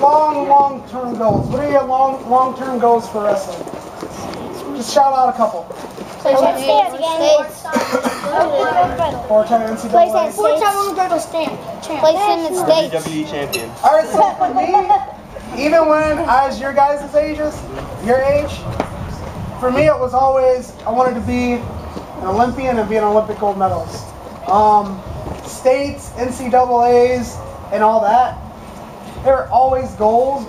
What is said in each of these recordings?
long-term goals. What are your long-term goals for wrestling? Just shout out a couple. Play champion states. 4-time NCAA. 4-time world title champ. Place in the states. WWE champion. All right, so for me, even when I was your guys' ages, your age, for me it was always I wanted to be an Olympian and be an Olympic gold medalist. States, NCAAs, and all that. There were always goals,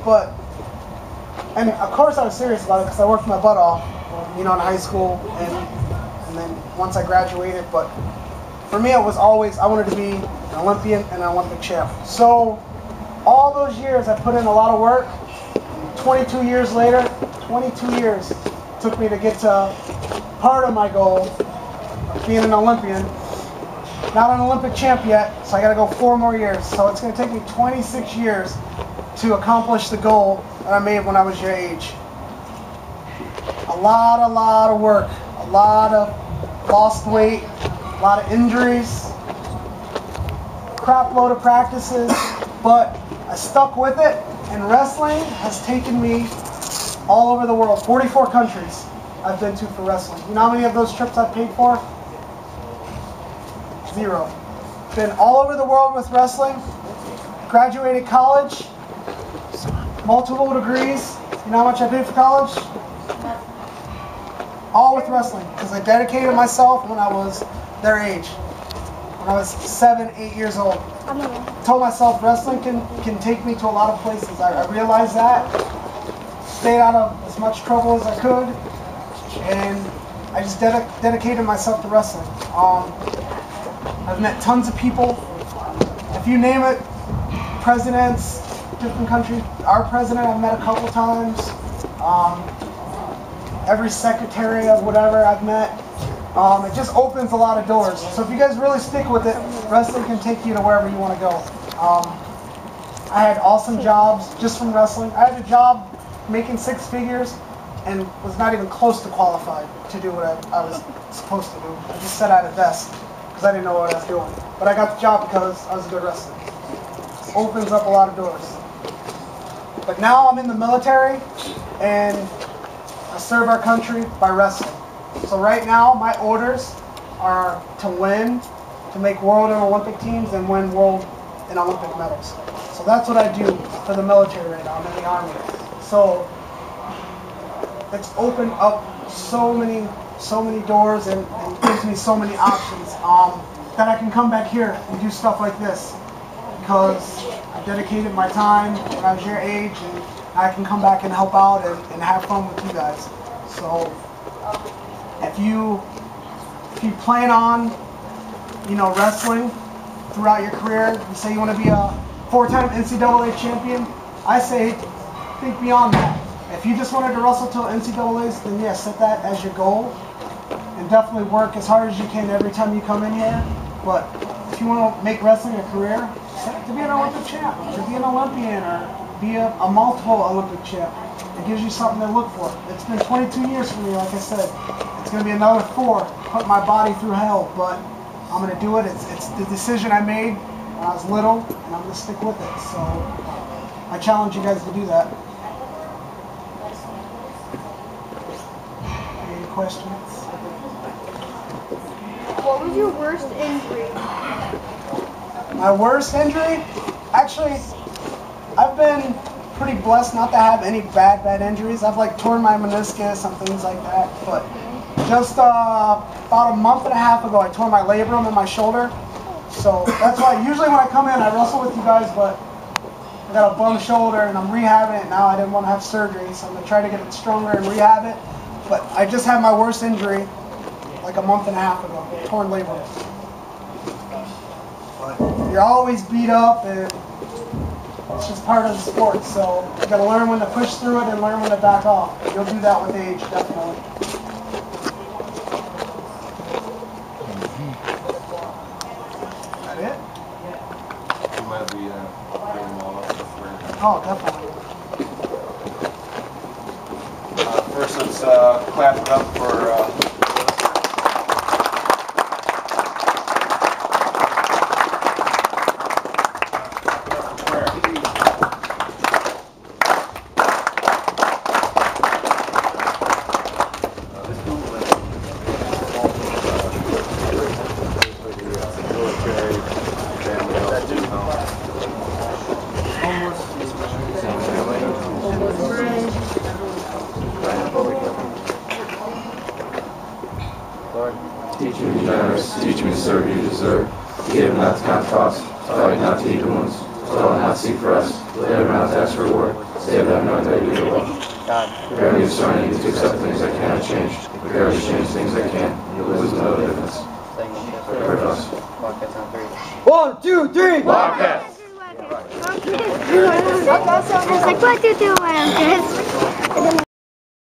and of course I was serious about it because I worked my butt off, in high school and then once I graduated. But for me, it was always I wanted to be an Olympian and an Olympic champ. So all those years I put in a lot of work. 22 years later, 22 years took me to get to part of my goal of being an Olympian. Not an Olympic champ yet, so I got to go 4 more years. So it's going to take me 26 years to accomplish the goal that I made when I was your age. A lot of work, a lot of lost weight, a lot of injuries, crap load of practices, but I stuck with it, and wrestling has taken me all over the world. 44 countries I've been to for wrestling. You know how many of those trips I've paid for? 0. Been all over the world with wrestling. Graduated college, multiple degrees. You know how much I paid for college? All with wrestling, because I dedicated myself when I was their age. When I was 7, 8 years old. I told myself wrestling can take me to a lot of places. I realized that. Stayed out of as much trouble as I could. And I just dedicated myself to wrestling. I've met tons of people. If you name it, presidents, different countries. Our president I've met a couple times. Every secretary of whatever I've met. It just opens a lot of doors. So if you guys really stick with it, wrestling can take you to wherever you want to go. I had awesome jobs just from wrestling. I had a job making 6 figures and was not even close to qualified to do what I was supposed to do. I just sat at a desk because I didn't know what I was doing. But I got the job because I was a good wrestler. Opens up a lot of doors. But now I'm in the military and I serve our country by wrestling. So right now my orders are to win, to make world and Olympic teams and win world and Olympic medals. So that's what I do for the military right now. I'm in the Army. So it's opened up so many doors and gives me so many options that I can come back here and do stuff like this because I dedicated my time when I was your age, and I can come back and help out and have fun with you guys. So if you plan on wrestling throughout your career, you say you want to be a 4-time NCAA champion, I say think beyond that. If you just wanted to wrestle till NCAAs, then yes, set that as your goal and definitely work as hard as you can every time you come in here. But if you want to make wrestling a career, set it to be an Olympic champ, to be an Olympian, or be a multiple Olympic champ. It gives you something to look for. It's been 22 years for me, like I said. It's going to be another 4, put my body through hell, but I'm going to do it. It's the decision I made when I was little, and I'm going to stick with it. So I challenge you guys to do that. Any questions? What was your worst injury? My worst injury? Actually, I've been pretty blessed not to have any bad injuries. I've torn my meniscus and things like that, but just about a month and a half ago I tore my labrum in my shoulder. So that's why usually when I come in I wrestle with you guys, but I got a bum shoulder and I'm rehabbing it now. I didn't want to have surgery, so I'm going to try to get it stronger and rehab it. But I just had my worst injury like a month and a half ago, torn labrum. But you're always beat up, and it's just part of the sport. So you got to learn when to push through it and learn when to back off. You'll do that with age, definitely. Is that it? You might be bringing them all up before. Oh, definitely. First, let's clap it up for. Teach me to serve you deserve. To give not to count cost. To fight not to eat wounds. To all not seek for us. Live not to ask reward. Save that knowing that you are well. Prepare me to surrender to accept things I cannot change. Prepare me to change things I can. You lose no difference. Pray for us. 1, 2, 3. Wildcats! I was like, 1, 2, 3, 1.